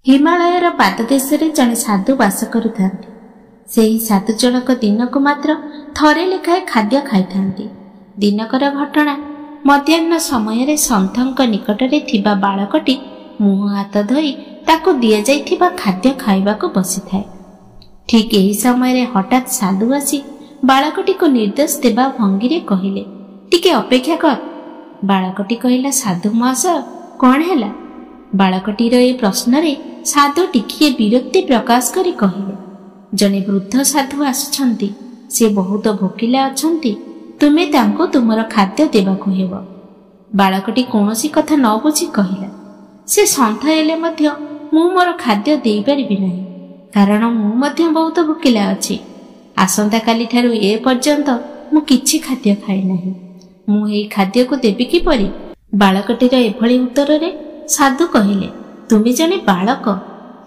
हिमालयर पाददेश जड़े साधु बास करुता साधु जनक दिन को मात्र थरे लेखाए खाद्य खाई था। दिनकर घटना मध्याह्न समय सन्थक निकटरे थिबा बालकटी मुह हाथ धोई ताको दिया जाइथिबा खाद्य खाइबाको बसी थाए। ठीक यही समय हठात साधु आसी बालकटी को निर्देश देवा भंगी रे कहिले, टिके अपेक्षा कर। बालकटी कहिला, साधु महाशय कौन है? बालकटीर ए प्रश्न रे साधु टिकिए विरक्ति प्रकाश करी कहिले, जने वृद्ध साधु आसुछंती, से बहुत भोकिला अछंती, तुमे तांको तुमर खाद्य देबाको हेबो। बालकटी कोनोसी कथा न बुझी कहिला, से सन्थ हेले मध्य मु मोर खाद्य देई परिबि नाही, कारण मु मध्य बहुत भोकिला अछि। आसंता काली ठारू ए पर्यंत मु किछि खाद्य खाइ नाही, मु एई खाद्य को देबि कि परि? बालकटीर एभଳି उत्तर रे साधु कहिले, तुमे जने बालक,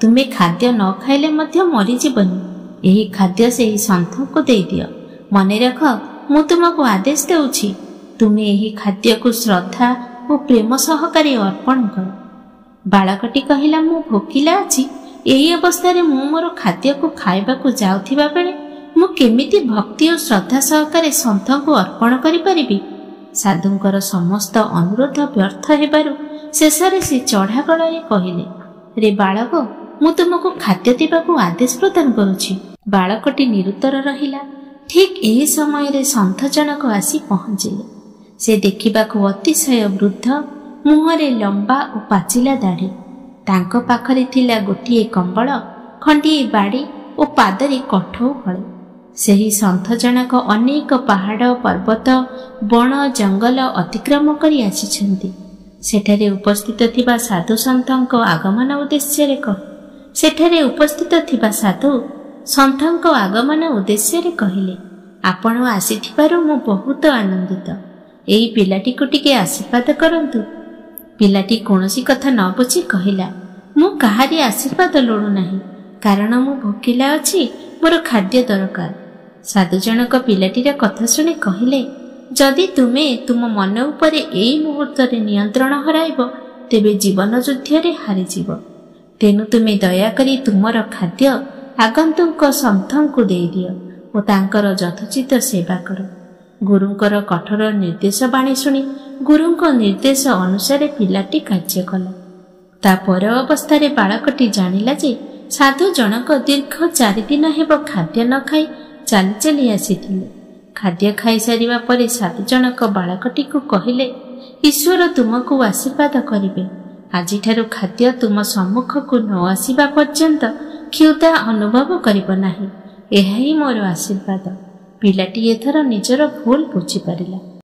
तुमे खाद्य न खाइले मध्य मरि जीवनी। एही खाद्य से सन्थ को दे दियो। मने रख, मु तुमको आदेश देउछि, तुमे एही खाद्य को श्रद्धा और प्रेम सहकारी अर्पण कर। बालकटी कहिला, मु भोकिला अछि, एही अवस्था रे मु मोर खाद्य को खाइबा को जाउथिबा बेले मु केमिति भक्ति और श्रद्धा सहकारी सन्थ को अर्पण करि परिबि? साधुंकर समस्त अनुरोध व्यर्थ हेबारु शेषरे से चढ़ा गलारे कहिले, रे बालक, मु तुमको खाद्य देबाकू आदेश प्रदान करुछि। बालकटी निरुत्तर रहिला। ठीक एही समय रे सन्थ जनक आसी पहुँचिले। से देखिबाकू अतिशय वृद्ध, मुहरे लंबा और पाचिला दाढ़ी। तांको पाखरे थिला गोटिए कंबल, खंडिए बाड़ी और पादरे कठौ फळे। सेही सन्थ जनक अनेक पहाड़ पर्वत बण जंगल अतिक्रम करी आसिछंती। सेठारे उपस्थित थिबा साधु सन्थଙ୍କ आगमन उद्देश्य कहिले, आपण आसीथिबारु मु बहुत आनंदित। एई पिलाटी को टिके आशीर्वाद करंतु। पिलाटी कोनोसी कथा न बुझी कहिला, मु काहारी आशीर्वाद लोडु नाही, कारण मु भोकिला अछि, मोर खाद्य दरकार। साधु जनक पिलाटीर कथा शुणी कहिले, जदि तुमे तुम मन उपरे एई मुहूर्त रे नियंत्रण हराइब, तेबे जीवन युद्ध रे हारि जीव। तेनु तुमे दया करी तुमर खाद्य आगंतुक सन्थଙ୍କୁ देई दियो और तांकर यथोचित सेवा कर। गुरुंकर कठोर निर्देश बाणी शुणी गुरुंको निर्देश अनुसार पिलाटी कार्य कला। ता पर अवस्था बालकटी जानिला जे साधु जनक दीर्घ 4 दिन हेब खाद्य न खाई चली चली आसीथिले। खाद्य खाई सारिबा परे साधु जनक बालकटी को कहिले, ईश्वर तुमको आशीर्वाद करिवे। आजि ठारू खाद्य तुम सम्मुख को न आसीबा पर्यंत क्षुधा अनुभव करिब नाही। एहा ही मोर आशीर्वाद। पिलाटी एथर निजर भूल बुझी पारिला।